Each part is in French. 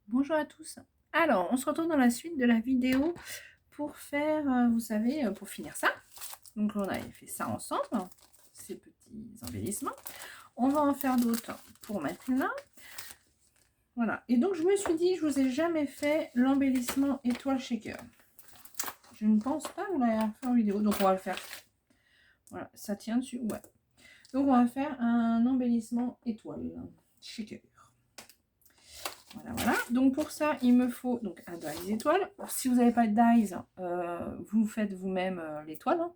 Bonjour à tous. Alors, on se retrouve dans la suite de la vidéo pour faire, vous savez, pour finir ça. Donc, on avait fait ça ensemble, ces petits embellissements. On va en faire d'autres pour mettre là. Voilà. Et donc, je me suis dit, je vous ai jamais fait l'embellissement étoile shaker. Je ne pense pas vous l'avez fait en vidéo, donc on va le faire. Voilà, ça tient dessus, ouais. Donc, on va faire un embellissement étoile shaker. Voilà, voilà. Donc pour ça, il me faut donc un dies étoile. Si vous n'avez pas de dies, vous faites vous-même l'étoile. Hein.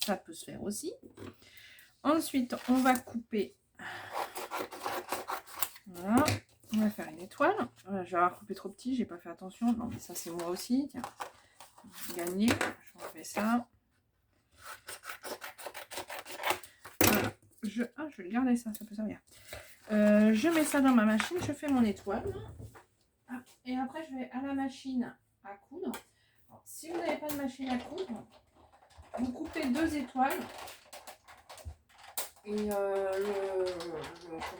Ça peut se faire aussi. Ensuite, on va couper. Voilà. On va faire une étoile. Voilà, je vais avoir coupé trop petit, j'ai pas fait attention. Non, mais ça c'est moi aussi. Tiens, gagné. Je refais ça. Voilà. Je vais le garder ça, ça peut servir. Je mets ça dans ma machine, je fais mon étoile. Et après, je vais à la machine à coudre. Alors, si vous n'avez pas de machine à coudre, vous coupez 2 étoiles. Et comment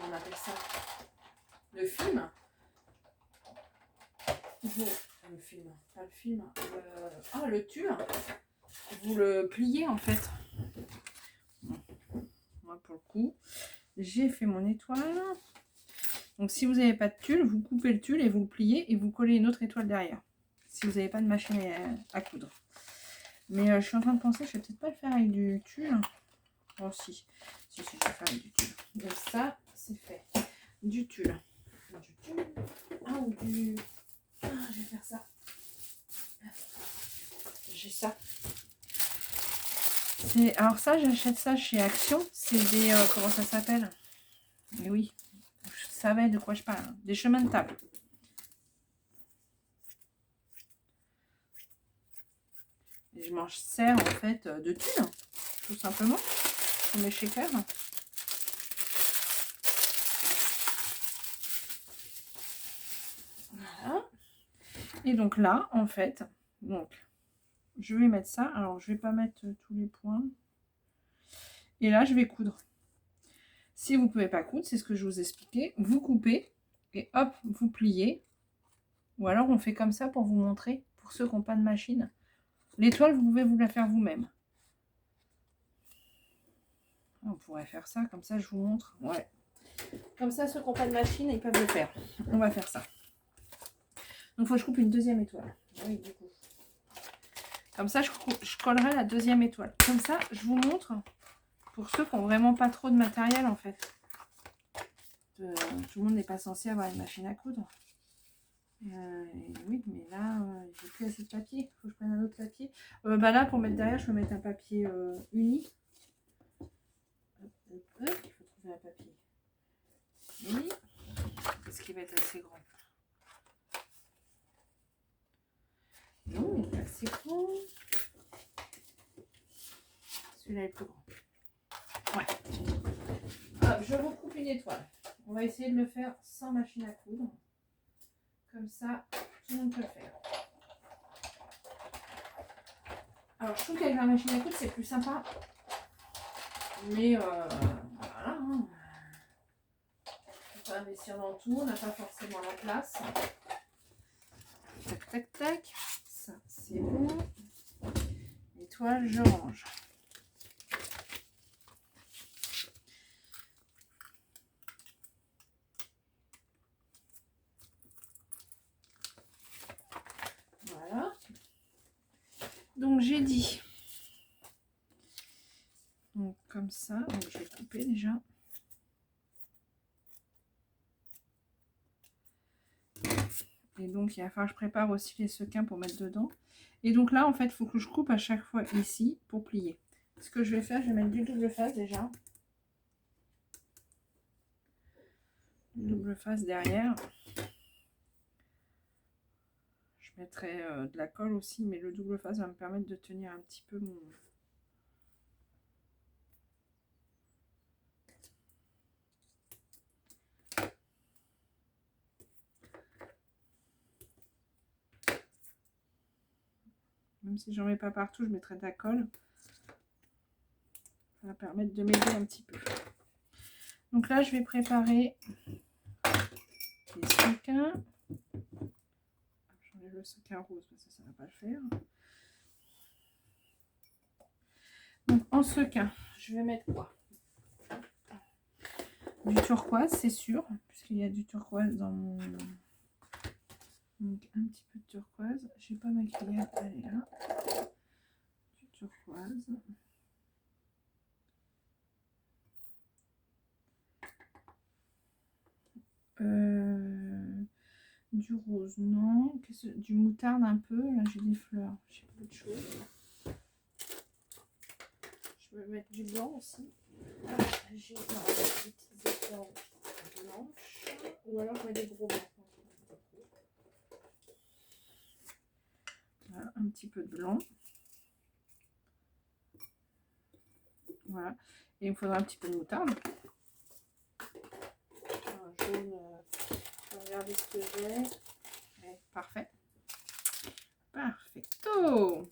on appelle ça? Le film. Le film, pas le film. Le tulle. Vous le pliez en fait. Moi, pour le coup, j'ai fait mon étoile. Donc, si vous n'avez pas de tulle, vous coupez le tulle et vous le pliez et vous collez une autre étoile derrière. Si vous n'avez pas de machine à coudre. Mais je suis en train de penser, je vais peut-être pas le faire avec du tulle. Oh, si, je vais faire avec du tulle. Donc, ça, c'est fait. Du tulle. Du tulle. Ou du. Je vais faire ça. J'ai ça. Alors ça, j'achète ça chez Action. C'est des... comment ça s'appelle? Mais oui, je savais de quoi je parle. Hein. Des chemins de table. Et je m'en sers en fait de tulle, tout simplement, pour mes shakers. Voilà. Et donc là, en fait, donc, je vais mettre ça. Alors, je vais pas mettre tous les points. Et là, je vais coudre. Si vous ne pouvez pas coudre, c'est ce que je vous expliquais, vous coupez et hop, vous pliez. Ou alors, on fait comme ça pour vous montrer, pour ceux qui n'ont pas de machine. L'étoile, vous pouvez vous la faire vous-même. On pourrait faire ça, comme ça, je vous montre. Ouais. Comme ça, ceux qui n'ont pas de machine, ils peuvent le faire. On va faire ça. Donc, il faut que je coupe une deuxième étoile. Oui, du coup. Comme ça, je collerai la deuxième étoile. Comme ça, je vous montre pour ceux qui n'ont vraiment pas trop de matériel, en fait. Tout le monde n'est pas censé avoir une machine à coudre. Oui, mais là, j'ai plus assez de papier. Il faut que je prenne un autre papier. Là, pour mettre derrière, je vais mettre un papier uni. Il faut trouver un papier uni. Est-ce qu'il va être assez grand? Non, il est assez grand. Celui-là est plus grand. Ouais. Je recoupe une étoile. On va essayer de le faire sans machine à coudre. Comme ça, tout le monde peut le faire. Alors, je trouve qu'avec la machine à coudre, c'est plus sympa. Mais voilà. Hein. On peut investir dans tout. On n'a pas forcément la place. Tac, tac, tac. Ça, c'est bon. Étoile, je range. Voilà. Donc, j'ai dit. Donc, comme ça. Donc, je vais couper déjà. Et donc, il va falloir que je prépare aussi les sequins pour mettre dedans. Et donc là, en fait, il faut que je coupe à chaque fois ici pour plier. Ce que je vais faire, je vais mettre du double face déjà. Double face derrière. Je mettrai de la colle aussi, mais le double face va me permettre de tenir un petit peu mon... Même si j'en mets pas partout, je mettrai de la colle. Ça va permettre de m'aider un petit peu. Donc là, je vais préparer les sequins. le sequin rose, parce que ça ne va pas le faire. Donc en sequin, je vais mettre quoi? Du turquoise, c'est sûr, puisqu'il y a du turquoise dans mon... Donc un petit peu de turquoise. Je n'ai pas ma cuillère, elle est là. Du turquoise. Du rose, non. Du moutarde un peu. Là, j'ai des fleurs. J'ai peu de choses. Je vais mettre du blanc aussi. J'ai des petites étoiles blanches. Ou alors je mets des gros blancs. Voilà, un petit peu de blanc. Voilà. Et il me faudra un petit peu de moutarde. Un jaune. Regardez ce que j'ai. Ouais, parfait. Perfecto.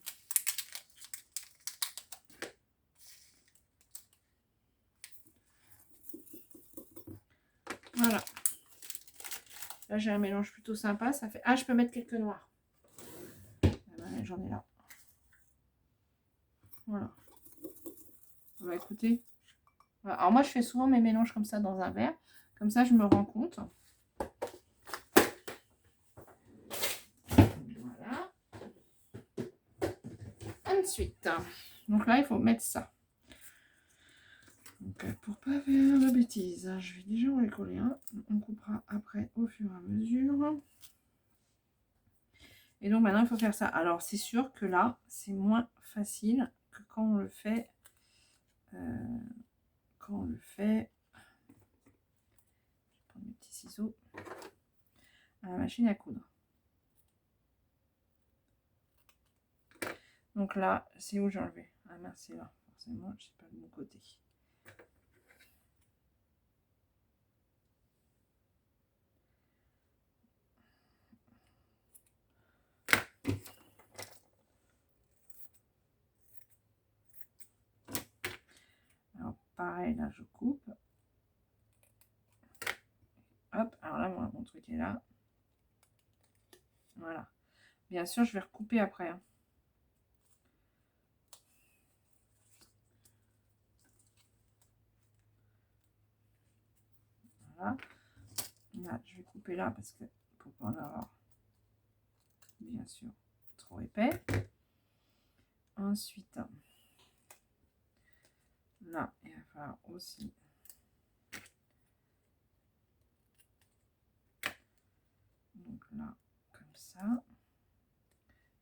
Voilà. Là, j'ai un mélange plutôt sympa. Ça fait... Ah, je peux mettre quelques noirs. J'en ai là. Voilà. Bah, écoutez. Voilà. Alors, moi, je fais souvent mes mélanges comme ça dans un verre. Comme ça, je me rends compte. Voilà. Ensuite, donc là, il faut mettre ça. Donc, pour pas faire de bêtises, je vais déjà en les coller un. On coupera après au fur et à mesure. Et donc maintenant il faut faire ça. Alors c'est sûr que là c'est moins facile que quand on le fait je vais prendre mes petits ciseaux à la machine à coudre. Donc là c'est où j'ai enlevé. Ah mince, c'est là forcément, je sais pas de mon côté. Alors pareil, là je coupe. Hop, alors là mon truc est là. Voilà. Bien sûr je vais recouper après. Hein. Voilà. Là, je vais couper là parce que pour pas en avoir bien sûr trop épais. Ensuite, là, il va falloir aussi donc là, comme ça.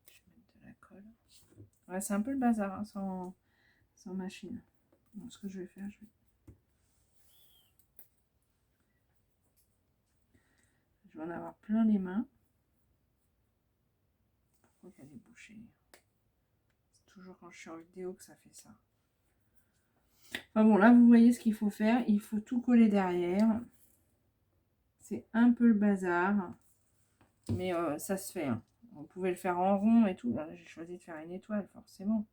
Je vais mettre de la colle. Ouais, c'est un peu le bazar hein, sans machine. Donc, ce que je vais faire, je vais en avoir plein les mains. Pourquoi qu'elle est bouchée? C'est toujours quand je suis en vidéo que ça fait ça. Enfin bon, là, vous voyez ce qu'il faut faire. Il faut tout coller derrière. C'est un peu le bazar. Mais ça se fait. Hein. Vous pouvez le faire en rond et tout. Là, j'ai choisi de faire une étoile, forcément.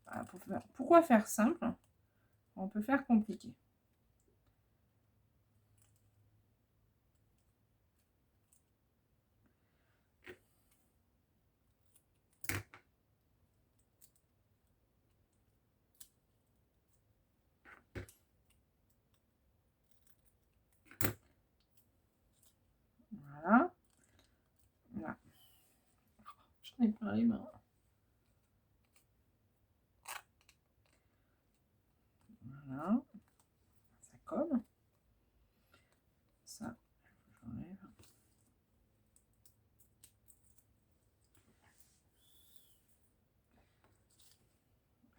Voilà, pourquoi faire simple? On peut faire compliqué. Voilà. Là. J'en ai plein les mains. Voilà. Ça colle. Ça, j'enlève.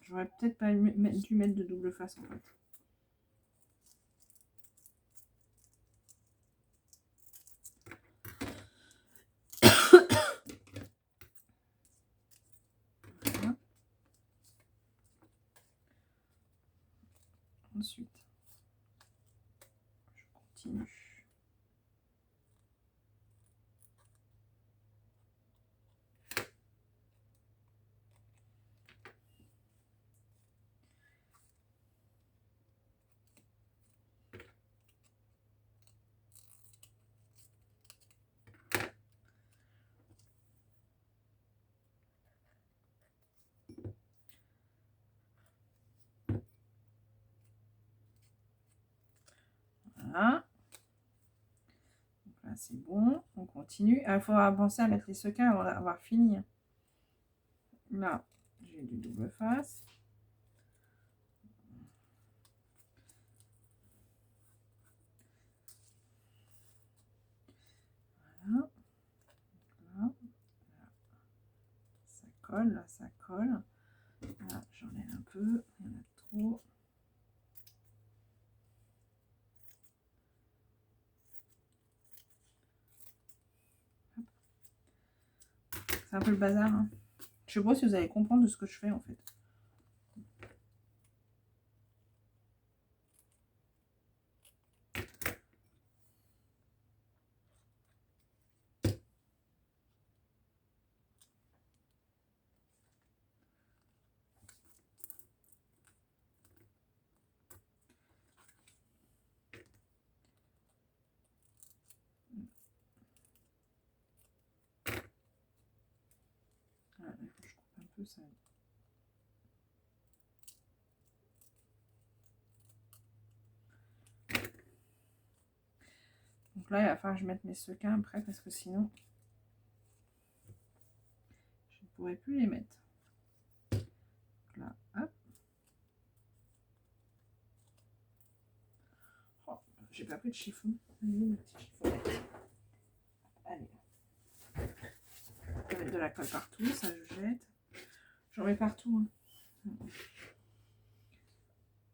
J'aurais peut-être pas dû mettre de double face en fait. Voilà. Ensuite, je continue. Voilà. Donc là, c'est bon. On continue. Il faudra penser à mettre les sequins avant d'avoir fini. Là, j'ai du double face. Voilà. Là, ça colle, là, ça colle. Là, j'enlève un peu. Il y en a trop. C'est un peu le bazar. Hein. Je sais pas si vous allez comprendre de ce que je fais en fait. Voilà, il faut que je coupe un peu ça. Donc là, il va falloir que je mette mes sequins après parce que sinon, je ne pourrai plus les mettre. Donc là, hop. Oh, j'ai pas pris de chiffon. Allez. Je vais mettre de la colle partout, ça je jette. J'en mets partout. Hein.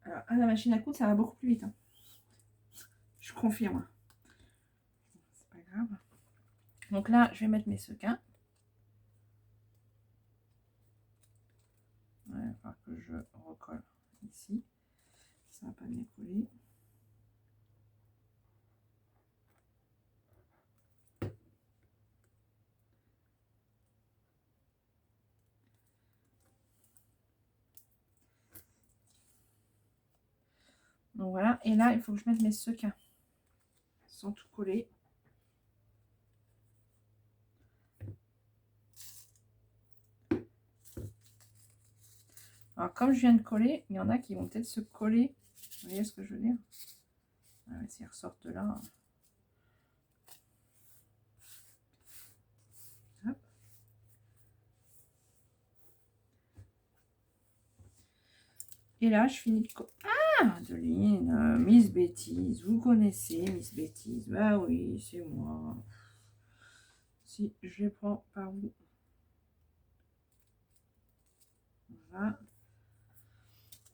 Alors, à la machine à coudre, ça va beaucoup plus vite. Hein. Je confirme. C'est pas grave. Donc là, je vais mettre mes sequins. Ouais, il va falloir que je recolle ici. Ça va pas bien coller. Donc voilà, et là, il faut que je mette mes sequins sans tout coller. Alors, comme je viens de coller, il y en a qui vont peut-être se coller. Vous voyez ce que je veux dire? Ah ouais, s'ils ressortent de là. Hop. Et là, je finis de coller. Ah, Adeline, Miss Bêtise, vous connaissez Miss Bêtise? Bah oui, c'est moi. Si je les prends par vous. Voilà.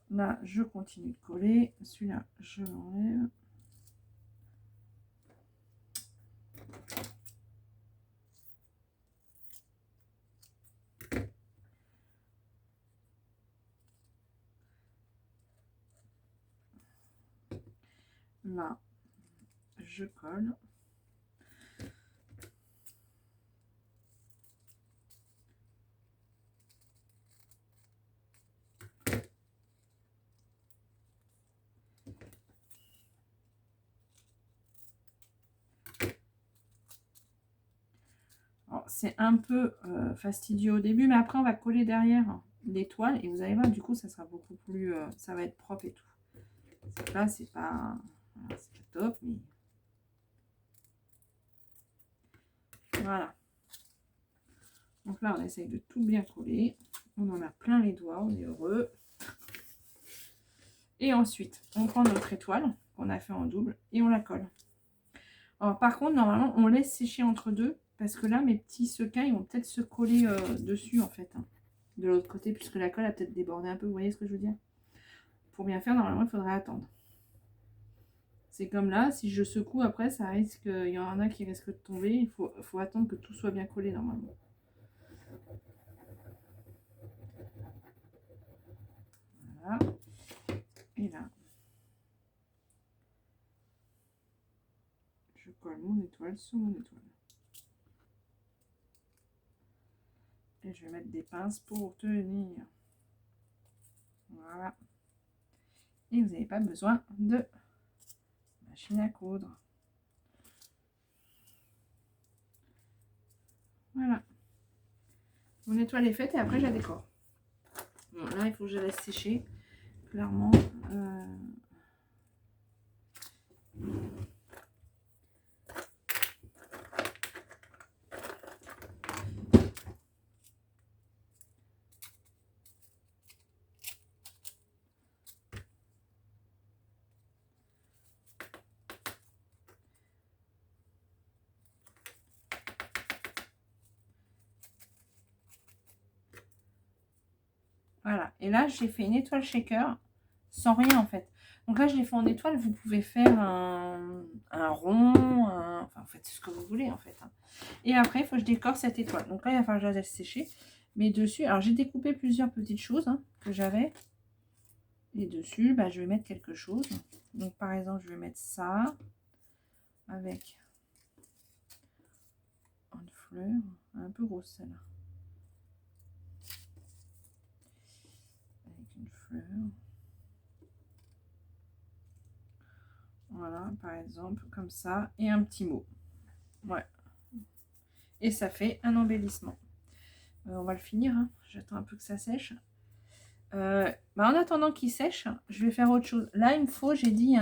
Là, je continue de coller. Celui-là, je l'enlève. Là, je colle. C'est un peu fastidieux au début, mais après on va coller derrière l'étoile et vous allez voir, du coup ça sera beaucoup plus, ça va être propre et tout. Là c'est pas, voilà, c'est pas top, mais voilà. Donc là on essaye de tout bien coller, on en a plein les doigts, on est heureux. Et ensuite on prend notre étoile qu'on a fait en double et on la colle. Alors par contre normalement on laisse sécher entre deux. Parce que là, mes petits sequins, ils vont peut-être se coller dessus, en fait. Hein, de l'autre côté, puisque la colle a peut-être débordé un peu. Vous voyez ce que je veux dire? Pour bien faire, normalement, il faudrait attendre. C'est comme là, si je secoue après, ça risque... Il y en a qui risquent de tomber. Il faut attendre que tout soit bien collé, normalement. Voilà. Et là, je colle mon étoile sur mon étoile. Et je vais mettre des pinces pour tenir. Voilà. Et vous n'avez pas besoin de machine à coudre. Voilà. Mon étoile est faite et après je la décore. Bon, là, il faut que je la laisse sécher. Clairement. Voilà. Et là, j'ai fait une étoile shaker sans rien en fait. Donc là, je l'ai fait en étoile. Vous pouvez faire un rond, enfin, en fait, c'est ce que vous voulez en fait. Hein. Et après, il faut que je décore cette étoile. Donc là, il va falloir que je la laisse sécher. Mais dessus, alors j'ai découpé plusieurs petites choses hein, que j'avais. Et dessus, bah, je vais mettre quelque chose. Donc par exemple, je vais mettre ça avec une fleur un peu grosse celle-là. Avec une fleur. Voilà, par exemple, comme ça. Et un petit mot. Ouais. Et ça fait un embellissement. On va le finir. Hein. J'attends un peu que ça sèche. Bah en attendant qu'il sèche, je vais faire autre chose. Là, il me faut, j'ai dit,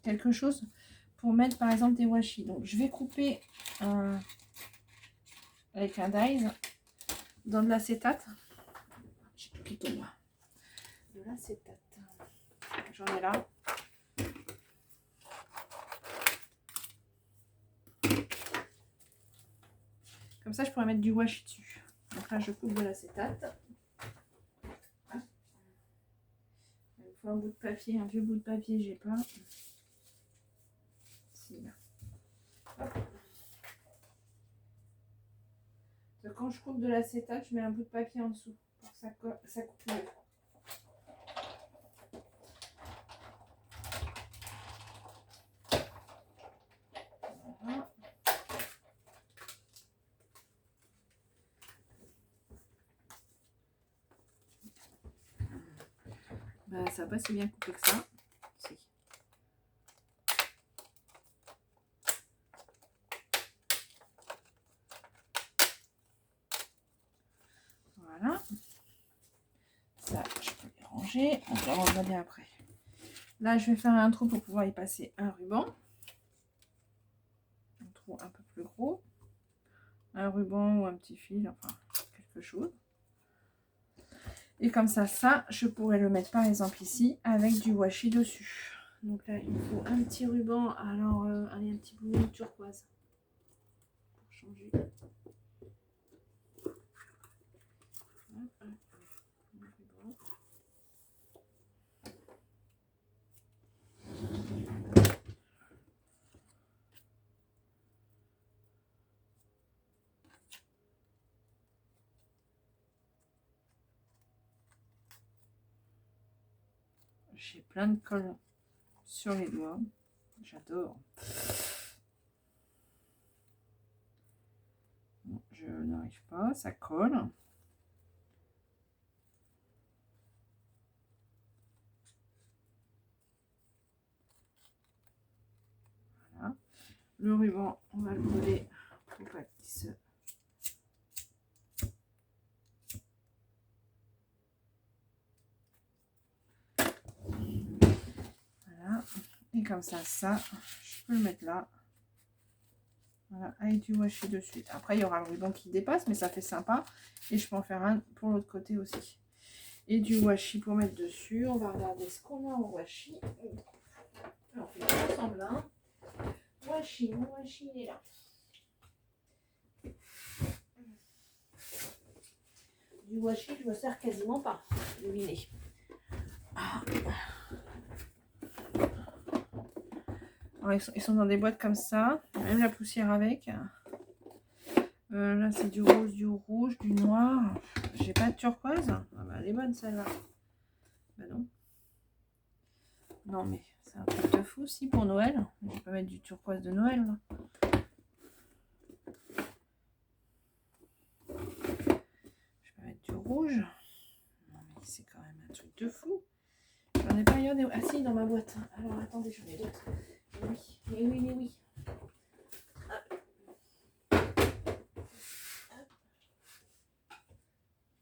quelque chose pour mettre, par exemple, des washi. Donc, je vais couper avec un dies dans de l'acétate. J'ai tout piqué, moi. De l'acétate. J'en ai là. Comme ça, je pourrais mettre du washi dessus. Donc là, je coupe de l'acétate. Il me faut un bout de papier, un vieux bout de papier, j'ai pas. Si, là. Hop. Donc, quand je coupe de l'acétate, je mets un bout de papier en dessous pour que ça coupe mieux. Voilà. Bah, ça n'a pas si bien coupé que ça. Si. Voilà. Ça, je peux les ranger. On va regarder après. Là, je vais faire un trou pour pouvoir y passer un ruban. Un trou un peu plus gros. Un ruban ou un petit fil, enfin, quelque chose. Et comme ça, je pourrais le mettre par exemple ici avec du washi dessus. Donc là, il me faut un petit ruban. Alors, allez, un petit bleu turquoise. Pour changer. J'ai plein de colle sur les doigts. J'adore. Bon, je n'arrive pas, ça colle. Voilà. Le ruban, on va le coller pour pas qu'il se... Voilà. Et comme ça, je peux le mettre là. Voilà, avec du washi dessus. Après, il y aura le ruban qui dépasse, mais ça fait sympa. Et je peux en faire un pour l'autre côté aussi. Et du washi pour mettre dessus. On va regarder ce qu'on a en washi. Alors, on fait ensemble, hein. Washi, mon washi, il est là. Du washi, je me sers quasiment pas. Devinez. Alors, ils sont dans des boîtes comme ça. Même la poussière avec. Là, c'est du rose, du rouge, du noir. J'ai pas de turquoise. Ah bah, elle est bonne celle-là. Bah non. Non, mais c'est un truc de fou si pour Noël. Je vais pas mettre du turquoise de Noël là. Je vais pas mettre du rouge. Non, mais c'est quand même un truc de fou. J'en ai pas regardé. Ah si, dans ma boîte. Alors attendez, j'en ai d'autres. Oui, mais oui, mais oui. Hop. Hop.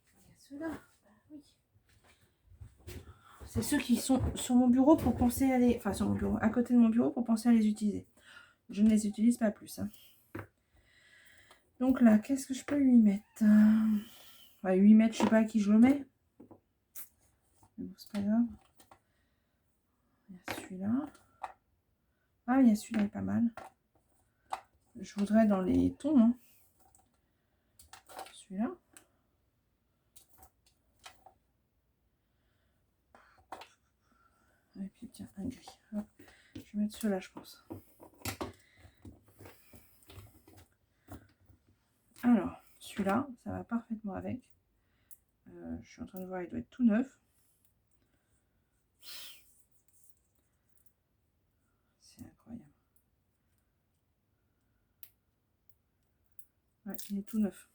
Il y a ceux-là. Bah, oui. C'est ceux qui sont sur mon bureau pour penser à les... Enfin, sur mon bureau, à côté de mon bureau pour penser à les utiliser. Je ne les utilise pas plus. Hein. Donc là, qu'est-ce que je peux lui mettre ouais, 8 mètres, je sais pas à qui je le mets. Mais bon, c'est pas grave. Il y a celui-là. Ah, il y a celui-là, il est pas mal. Je voudrais dans les tons. Hein. Celui-là. tiens, un gris. Hop. Je vais mettre ceux-là, je pense. Alors, celui-là, ça va parfaitement avec. Je suis en train de voir, il doit être tout neuf. C'est incroyable. Ouais, il est tout neuf.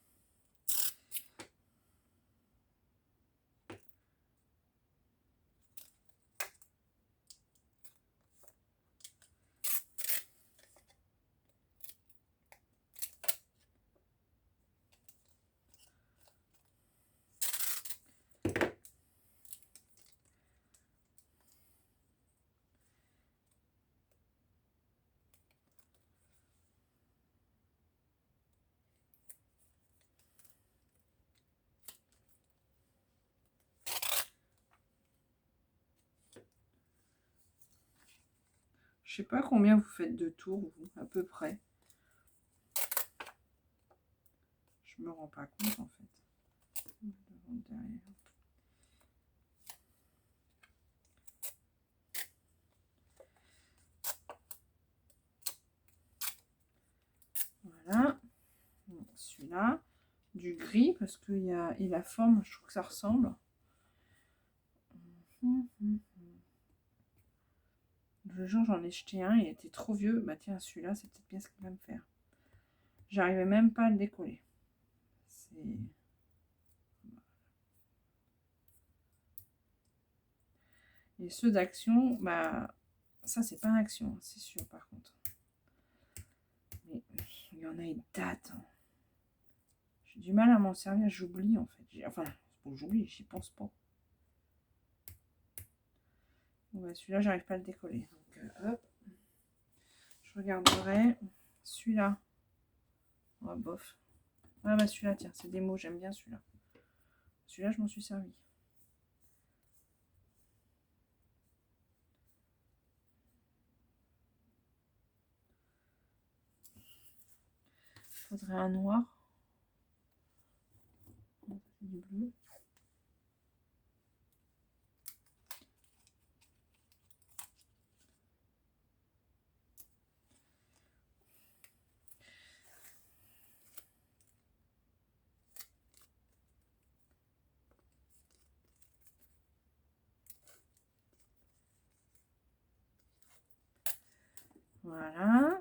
Je sais pas combien vous faites de tours, vous, à peu près. Je me rends pas compte, en fait. Devant, derrière. Voilà. Celui-là. Du gris, parce qu'il y a... Et la forme, je trouve que ça ressemble. Le jour, j'en ai jeté un, il était trop vieux. Bah tiens, celui-là, c'est peut-être bien ce qu'il va me faire. J'arrivais même pas à le décoller. Et ceux d'action, bah ça c'est pas action, c'est sûr par contre. Mais il y en a une date. J'ai du mal à m'en servir, j'oublie en fait. Enfin, j'oublie, j'y pense pas. Bon, bah, celui-là, j'arrive pas à le décoller. Donc hop. Je regarderai. Celui-là. Oh, bof. Ah bah celui-là, tiens, c'est des mots, j'aime bien celui-là. Celui-là, je m'en suis servi. Il faudrait un noir. Du bleu. Voilà.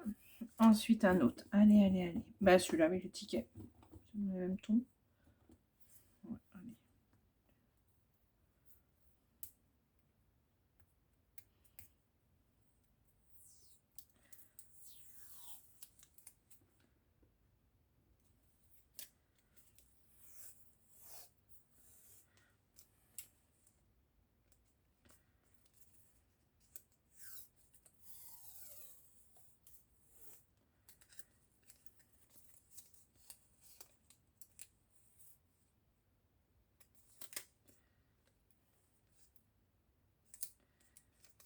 Ensuite, un autre. Allez, allez, allez. Bah, celui-là avec le ticket. C'est le même ton. Ouais, allez.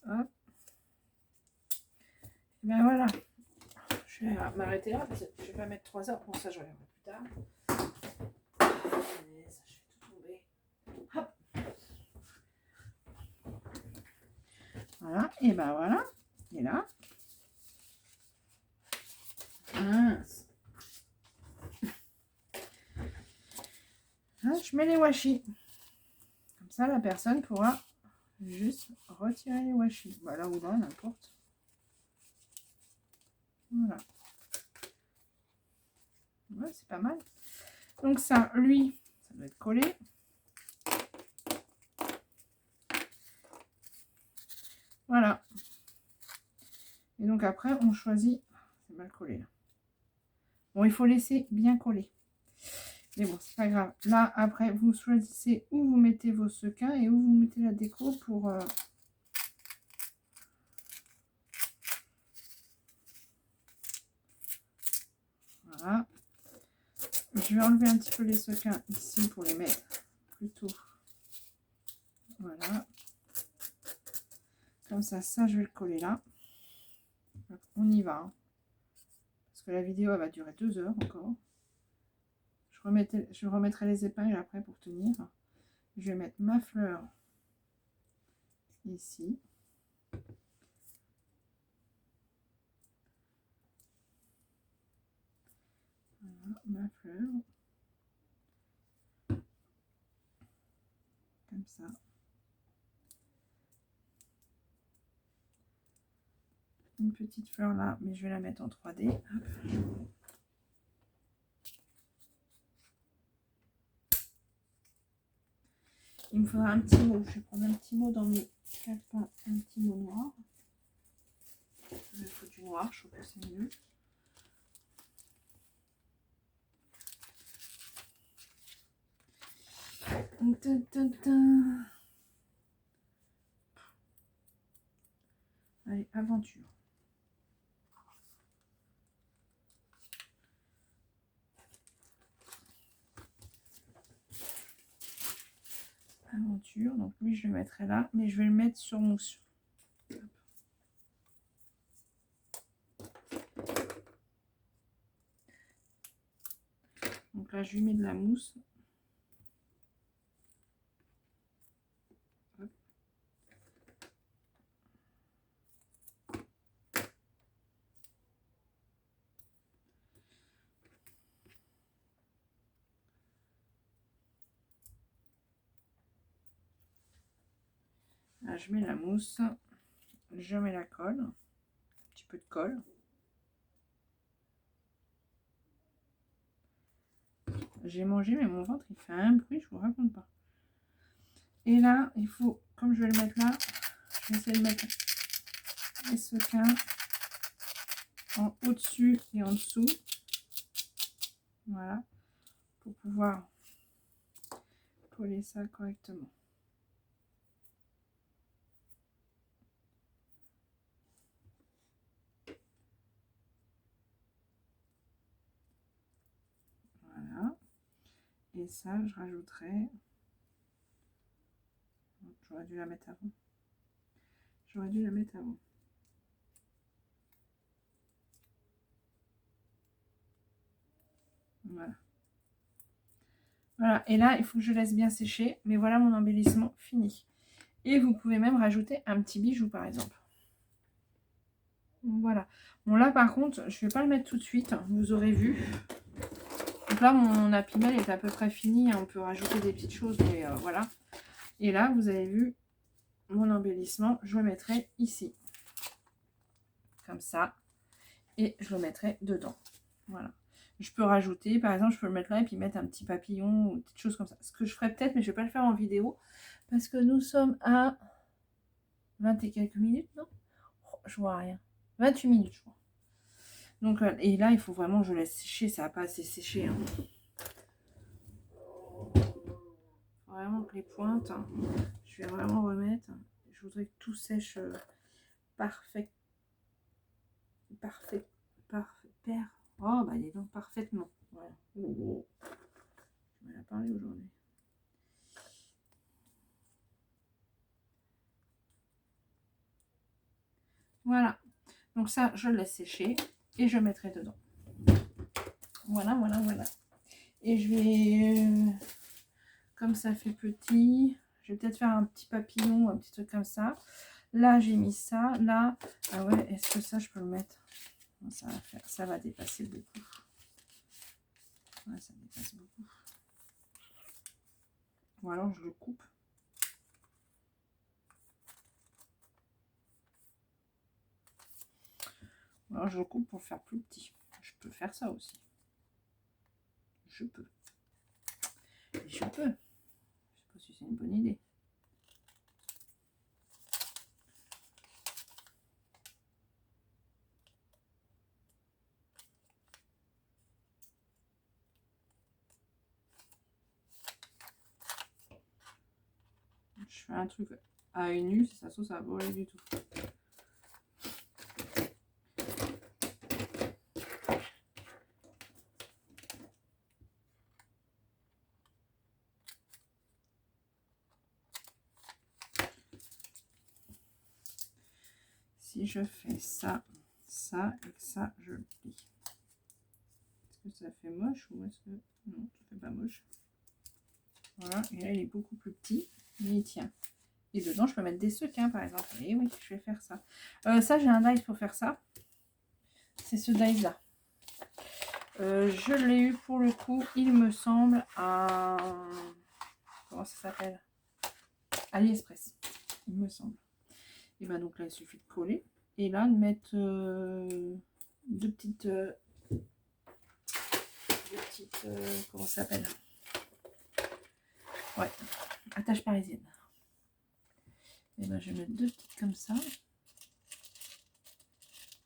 Hop. Et ben voilà. Je vais m'arrêter là parce que je vais pas mettre 3 heures. Pour ça, je reviendrai plus tard. Allez, ça, je fais tout tomber. Hop. Voilà. Et ben voilà. Et là. Mince. Là, je mets les washi. Comme ça, la personne pourra juste retirer les washi. Bah, là ou là, n'importe. Voilà. Ouais, c'est pas mal. Donc ça, lui, ça doit être collé. Voilà. Et donc après, on choisit... C'est mal collé là. Bon, il faut laisser bien coller. Mais bon, c'est pas grave. Là, après, vous choisissez où vous mettez vos sequins et où vous mettez la déco pour... Voilà. Je vais enlever un petit peu les sequins ici pour les mettre plutôt. Voilà. Comme ça, je vais le coller là. On y va. Hein. Parce que la vidéo, elle va durer 2 heures encore. Je remettrai les épingles après pour tenir. Je vais mettre ma fleur ici. Voilà, ma fleur. Comme ça. Une petite fleur là, mais je vais la mettre en 3D. Hop. Il me faudra un petit mot. Je vais prendre un petit mot dans mes calepins, un petit mot noir. Il faut du noir, je trouve que c'est mieux. Allez, aventure. Aventure, donc lui je le mettrai là, mais je vais le mettre sur mousse. Donc là je lui mets de la mousse. Hop. Là je mets la mousse, je mets la colle, un petit peu de colle. J'ai mangé, mais mon ventre il fait un bruit, je vous raconte pas. Et là, il faut, comme je vais le mettre là, je vais essayer de mettre les sequins en au-dessus et en dessous. Voilà, pour pouvoir coller ça correctement. Voilà. Et ça, je rajouterai... J'aurais dû la mettre avant. J'aurais dû la mettre avant. Voilà. Voilà. Et là, il faut que je laisse bien sécher. Mais voilà mon embellissement fini. Et vous pouvez même rajouter un petit bijou, par exemple. Voilà. Bon, là, par contre, je ne vais pas le mettre tout de suite. Vous aurez vu. Donc là, mon Happy Mail est à peu près fini. On peut rajouter des petites choses, mais voilà. Et là, vous avez vu mon embellissement. Je le mettrai ici. Comme ça. Et je le mettrai dedans. Voilà. Je peux rajouter, par exemple, je peux le mettre là et puis mettre un petit papillon ou des petites choses comme ça. Ce que je ferai peut-être, mais je ne vais pas le faire en vidéo. Parce que nous sommes à 20 et quelques minutes, non? Oh, je vois rien. 28 minutes, je crois. Donc, et là, il faut vraiment que je laisse sécher. Ça n'a pas assez séché. Hein. Vraiment que les pointes, hein, je vais vraiment remettre. Je voudrais que tout sèche parfait. Parfait. Parfait. Oh, bah, dis donc, parfaitement. Voilà. Oh. Je vais la parler aujourd'hui. Voilà. Donc ça, je le laisse sécher et je mettrai dedans. Voilà, voilà, voilà. Et je vais... comme ça fait petit, je vais peut-être faire un petit papillon, un petit truc comme ça. Là, j'ai mis ça. Là, ah ouais, est-ce que ça, je peux le mettre? Ça va faire, ça va dépasser beaucoup. Ouais, ça dépasse beaucoup. Ou alors, je le coupe. Ou alors, je le coupe pour faire plus petit. Je peux faire ça aussi. Je peux. Je peux. Je sais pas si c'est une bonne idée. Je fais un truc à une nu, si ça se trouve, ça va pas aller du tout. Si je fais ça, ça et ça, je le plie. Est-ce que ça fait moche ou est-ce que... Non, ça fait pas moche. Voilà, et là il est beaucoup plus petit, mais il tient. Et dedans, je peux mettre des sequins, par exemple. Et oui, je vais faire ça. Ça, j'ai un dies pour faire ça. C'est ce dies-là. Je l'ai eu pour le coup, il me semble, à... Comment ça s'appelle? AliExpress, il me semble. Et ben donc là, il suffit de coller. Et là, de mettre deux petites... comment ça s'appelle? Ouais, attache parisienne. Et ben je vais mettre deux petites comme ça.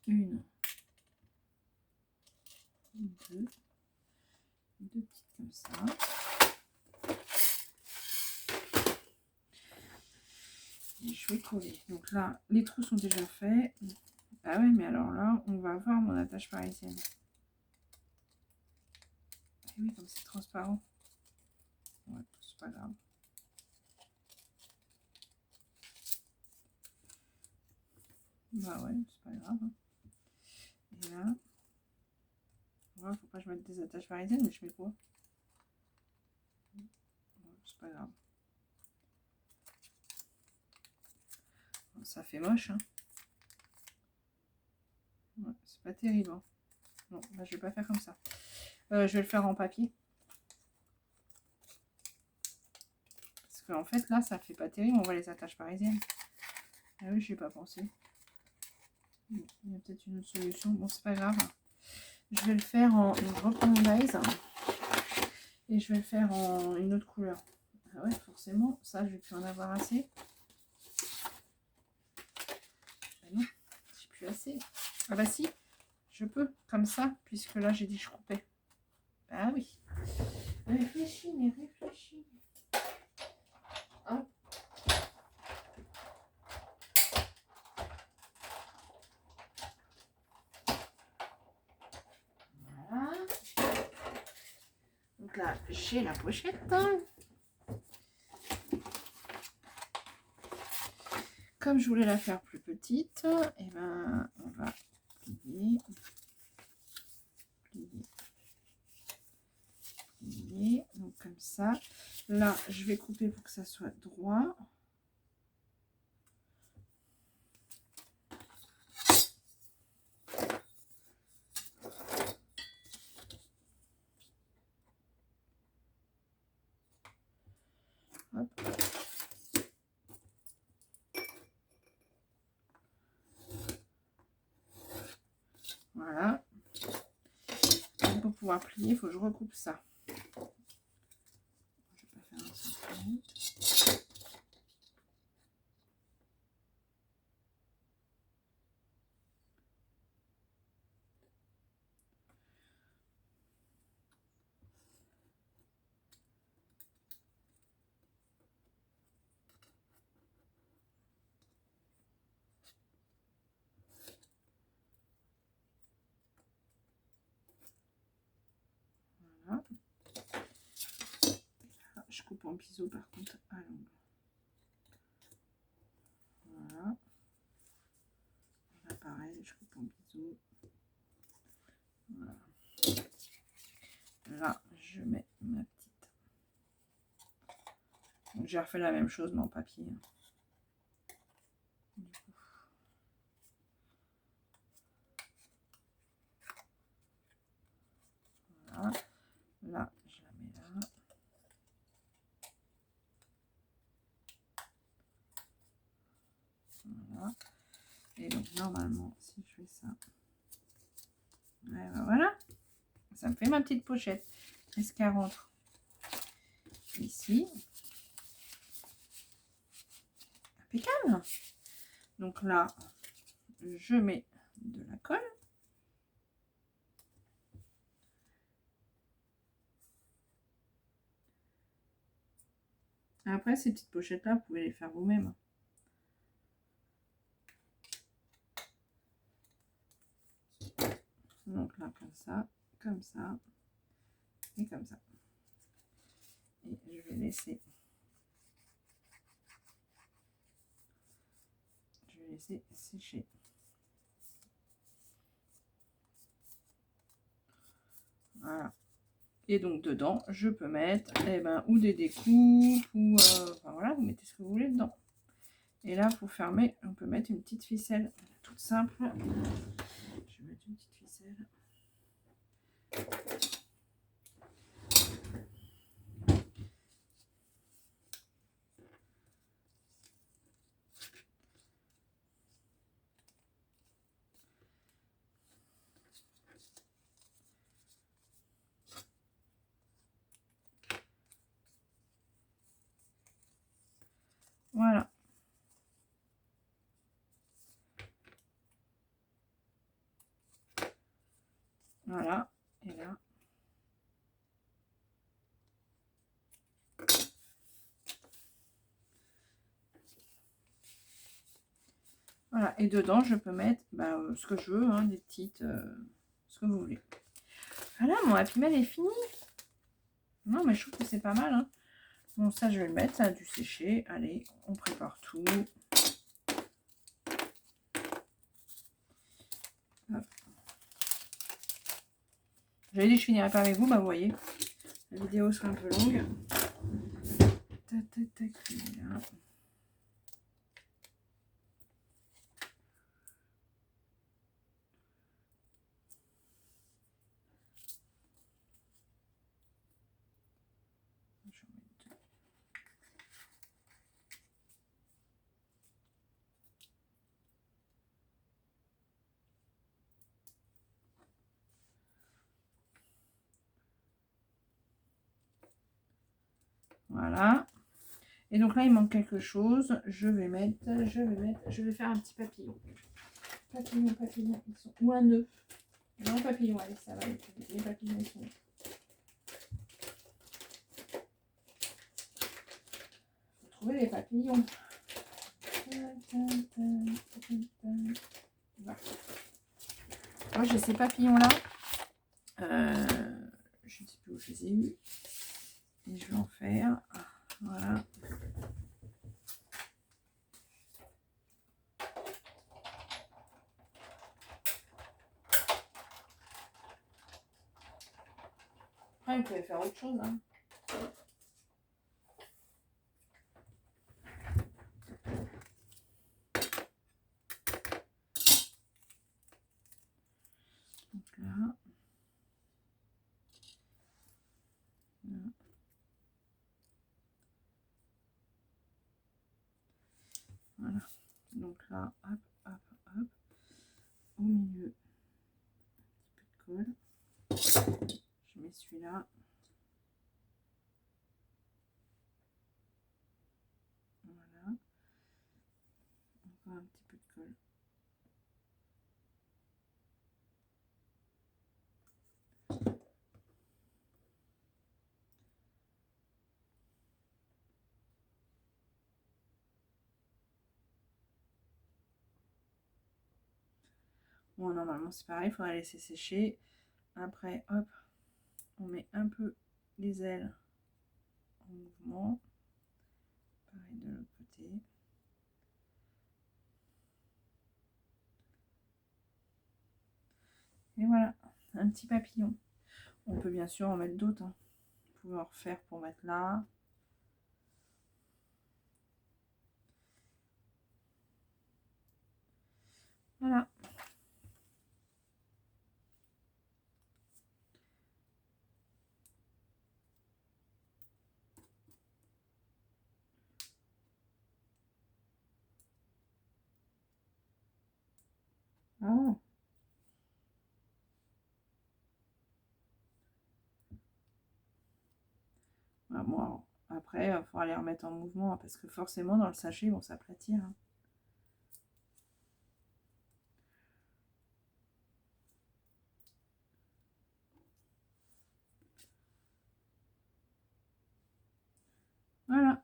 Une. Deux. Deux petites comme ça. Et je vais coller. Donc là, les trous sont déjà faits. Ah ouais, mais alors là, on va voir mon attache parisienne. Et oui, comme c'est transparent. Ouais, c'est pas grave. Bah ouais, c'est pas grave. Et là, ouais, faut pas que je mette des attaches parisiennes, mais je mets quoi? Ouais, c'est pas grave. Ça fait moche, hein. Ouais, c'est pas terrible. Hein. Non, bah, je vais pas faire comme ça. Je vais le faire en papier. Parce qu'en fait, là, ça fait pas terrible. On voit les attaches parisiennes. Ah oui, j'y ai pas pensé. Il y a peut-être une autre solution. Bon, c'est pas grave. Je vais le faire en... Je reprends mon dies. Et je vais le faire en une autre couleur. Ah ouais, forcément. Ça, je vais plus en avoir assez. Ah non, j'ai plus assez. Ah bah si, je peux. Comme ça, puisque là, j'ai dit que je coupais. Ah oui. Réfléchis, mais réfléchis. Hop. Voilà. Donc là, j'ai la pochette. Comme je voulais la faire plus petite, et ben on va plier, plier, plier. Donc comme ça. Là, je vais couper pour que ça soit droit. Hop. Voilà. Et pour pouvoir plier, il faut que je recoupe ça. Je vais pas faire un centimètre. Voilà. Je coupe en biseau par contre à l'angle. Voilà. Là pareil, je coupe en biseau. Voilà. Là, je mets ma petite. Donc j'ai refait la même chose mais en papier. Voilà. Là, je la mets là. Voilà. Et donc normalement, si je fais ça, ouais, ben voilà, ça me fait ma petite pochette. Est-ce qu'elle rentre ici? Impeccable. Donc là, je mets de la colle. Après, ces petites pochettes-là, vous pouvez les faire vous-même. Donc là, comme ça, et comme ça. Et je vais laisser sécher. Voilà. Et donc dedans, je peux mettre ou des découpes ou enfin voilà, vous mettez ce que vous voulez dedans. Et là, pour fermer, on peut mettre une petite ficelle toute simple. Je vais mettre une petite ficelle. Voilà. Voilà. Et là. Voilà. Et dedans, je peux mettre ce que je veux, hein, des petites... ce que vous voulez. Voilà, mon Happy Mail est fini. Non, mais je trouve que c'est pas mal. Hein. Bon, ça, je vais le mettre. Ça a dû sécher. Allez, on prépare tout. J'avais dit que je finirais pas avec vous. Bah, vous voyez, la vidéo sera un peu longue. Tac, tac, tac. Là. Voilà. Et donc là, il manque quelque chose. Je vais faire un petit papillon. Papillon, ils sont... Ou un nœud. Non, papillon, allez, ça va. Les papillons, ils sont... Faut trouver les papillons. Voilà. Moi, j'ai ces papillons-là. Je ne sais plus où je les ai eus. Et je vais en faire. Voilà. Après, vous pouvez faire autre chose. Hein. Donc là. Voilà. Donc là, hop, hop, hop. Au milieu, un petit peu de colle. Je mets celui-là. Voilà. Encore un petit peu de colle. Bon, normalement, c'est pareil, il faudra laisser sécher. Après, hop, on met un peu les ailes en mouvement. Pareil de l'autre côté. Et voilà, un petit papillon. On peut bien sûr en mettre d'autres. Hein. Vous pouvez en refaire pour mettre là. Voilà. Oh. Bah, bon, après, il faudra les remettre en mouvement hein, parce que forcément, dans le sachet, ils vont s'aplatir. Hein. Voilà.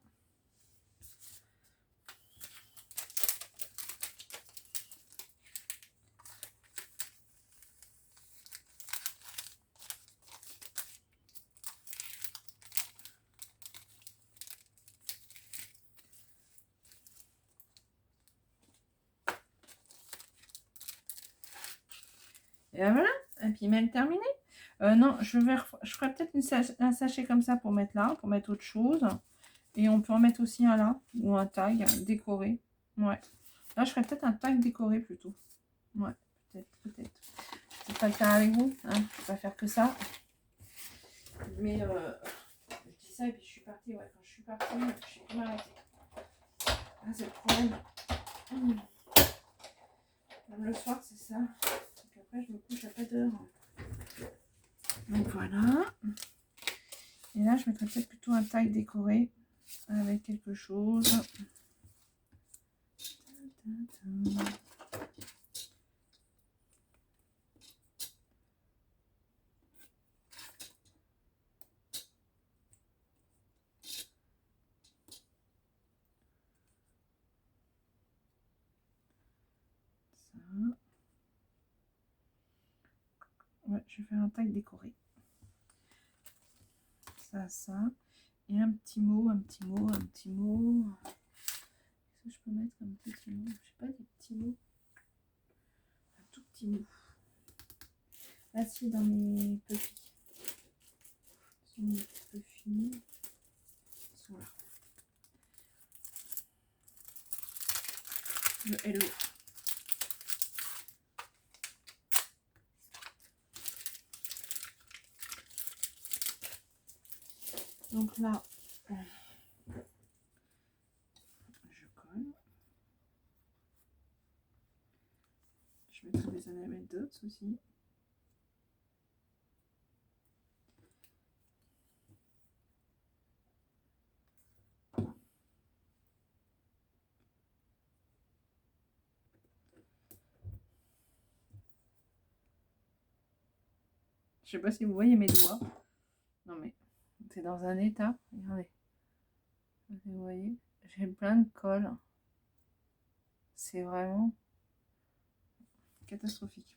Et ben voilà, Happy Mail terminé. Non, je ferai peut-être un sachet comme ça pour mettre là, pour mettre autre chose. Et on peut en mettre aussi un là, ou un tag décoré. Ouais. Là, je ferais peut-être un tag décoré plutôt. Ouais, peut-être, peut-être. Je vais pas le faire avec vous, hein. Je vais pas faire que ça. Mais je dis ça et puis je suis partie. Ouais, quand je suis partie, je suis plus m'arrêter. Ah, c'est le problème. Même le soir, c'est ça. Donc après, je me couche à pas d'heure. Donc voilà. Et là, je mettrais peut-être plutôt un tag décoré avec quelque chose. Ouais, je vais faire un tag décoré. Ça. Et un petit mot, un petit mot, un petit mot. Qu'est-ce que je peux mettre comme petit mot? Je sais pas, des petits mots. Un tout petit mot. Là, si, dans mes puffy. Mes puffy. Ils sont là. Le hello. Donc là, je colle. Je mettrai des enamel dots aussi. Je sais pas si vous voyez mes doigts. Non mais, c'est dans un état. Regardez. Vous voyez, j'ai plein de colle. C'est vraiment catastrophique.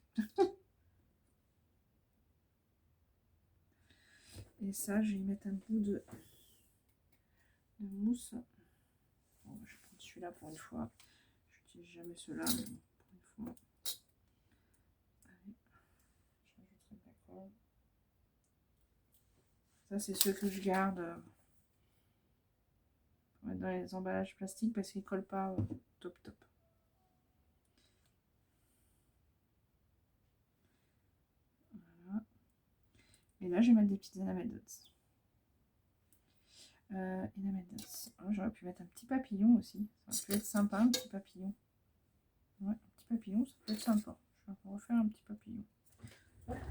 Et ça, je vais y mettre un bout de mousse. Bon, je vais prendre celui-là pour une fois. Je n'utilise jamais ceux-là, mais pour une fois. Allez, je rajouterai de la colle. Ça, c'est ceux que je garde pour mettre dans les emballages plastiques parce qu'ils ne collent pas top. Voilà. Et là, je vais mettre des petites enamel dots. J'aurais pu mettre un petit papillon aussi. Ça peut être sympa, un petit papillon. Ouais, un petit papillon, ça peut être sympa. Je vais refaire un petit papillon. Voilà.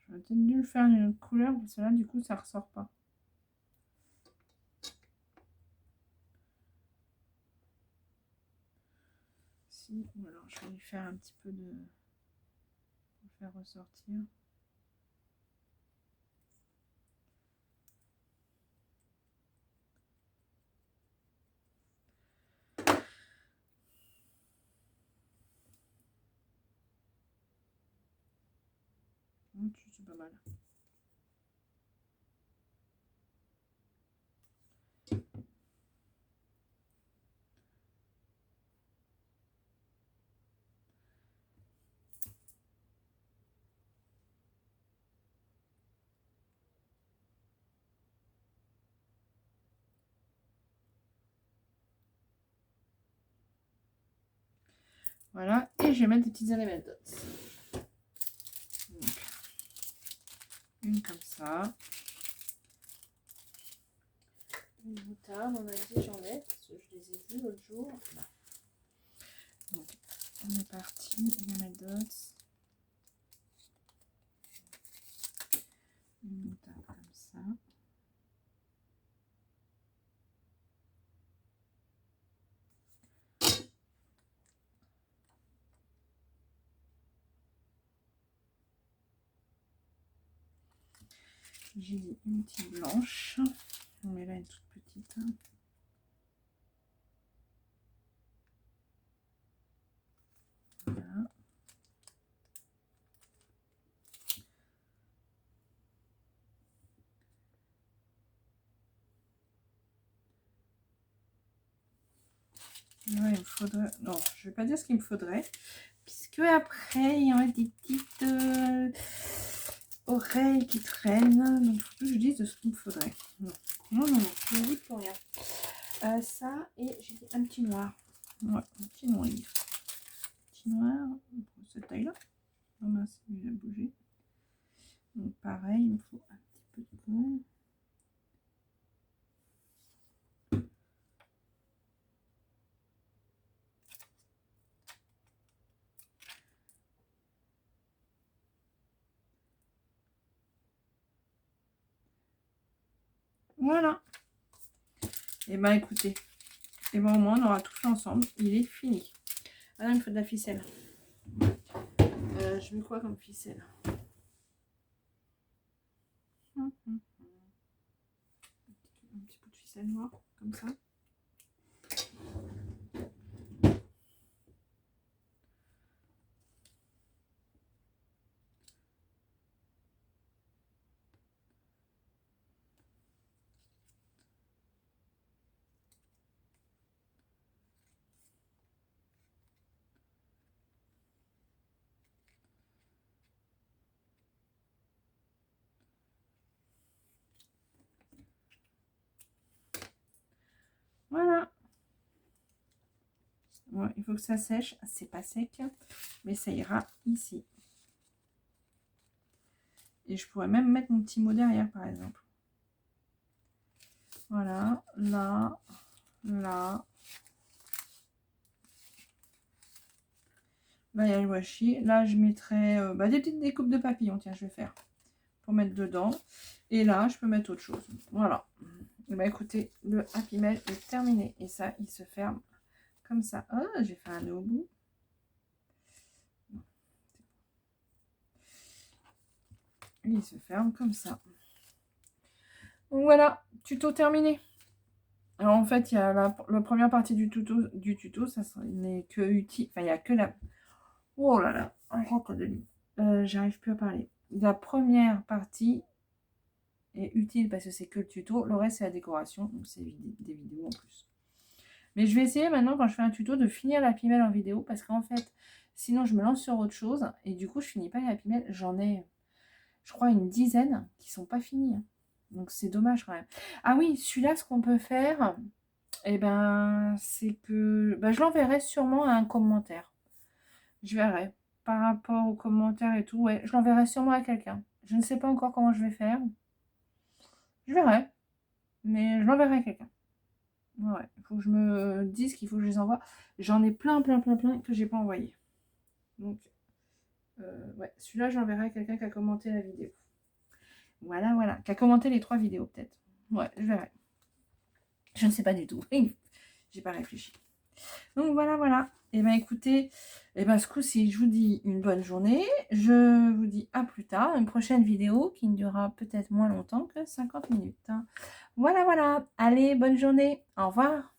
J'aurais peut-être dû le faire une autre couleur parce que là, du coup, ça ressort pas. Si, ou alors je vais lui faire un petit peu de... pour le faire ressortir. C'est pas mal. Voilà, et je vais mettre des petites enamel dots. Donc, une comme ça. Une moutarde, on a dit j'en ai, parce que je les ai vus l'autre jour. Là. Donc, on est parti, enamel dots. Une moutarde comme ça. J'ai dit une petite blanche. On met là une toute petite. Voilà. Ouais, il me faudrait... Non, je vais pas dire ce qu'il me faudrait. Puisque après, il y a des petites oreilles qui traînent. Donc, il faut que je dise de ce qu'il me faudrait. Non, non, non, non, je ne dis pour rien. Ça, et j'ai dit un petit noir. Ouais, un petit noir livre. Petit noir, cette taille-là. Oh mince, il a bougé. Donc, pareil, il me faut un petit peu de gomme. Voilà. Et ben écoutez, et ben au moins on aura tout fait ensemble. Il est fini. Ah non, il me faut de la ficelle. Je mets quoi comme ficelle? Un petit bout de ficelle noire, comme ça. Voilà. Ouais, il faut que ça sèche. C'est pas sec, mais ça ira ici. Et je pourrais même mettre mon petit mot derrière, par exemple. Voilà, là, là. Là, il y a le washi. Là, je mettrai des petites découpes de papillons. Tiens, je vais faire pour mettre dedans. Et là, je peux mettre autre chose. Voilà. Et bah, écoutez, le Happy Mail est terminé. Et ça, il se ferme comme ça. Oh, j'ai fait un nœud au bout. Et il se ferme comme ça. Donc voilà, tuto terminé. Alors en fait, il y a la première partie du tuto, ça n'est que utile. Enfin, il n'y a que la... Oh là là, un rentre de lit. J'arrive plus à parler. La première partie est utile parce que c'est que le tuto. Le reste, c'est la décoration. Donc, c'est des vidéos en plus. Mais je vais essayer maintenant, quand je fais un tuto, de finir la Happy Mail en vidéo. Parce qu'en fait, sinon, je me lance sur autre chose. Et du coup, je finis pas les Happy Mail. J'en ai, je crois, une dizaine qui sont pas finis. Donc, c'est dommage quand même. Ah oui, celui-là, ce qu'on peut faire... Eh ben, c'est que je l'enverrai sûrement à un commentaire. Je verrai. Par rapport aux commentaires et tout, ouais, je l'enverrai sûrement à quelqu'un. Je ne sais pas encore comment je vais faire. Je verrai. Mais je l'enverrai à quelqu'un. Ouais, il faut que je me dise qu'il faut que je les envoie. J'en ai plein que j'ai pas envoyé. Donc, ouais, celui-là, je l'enverrai à quelqu'un qui a commenté la vidéo. Voilà, voilà. Qui a commenté les 3 vidéos, peut-être. Ouais, je verrai. Je ne sais pas du tout. J'ai pas réfléchi. Donc voilà, voilà. Et ben écoutez, ce coup-ci, je vous dis une bonne journée. Je vous dis à plus tard. Une prochaine vidéo qui ne durera peut-être moins longtemps que 50 minutes. Voilà, voilà. Allez, bonne journée. Au revoir.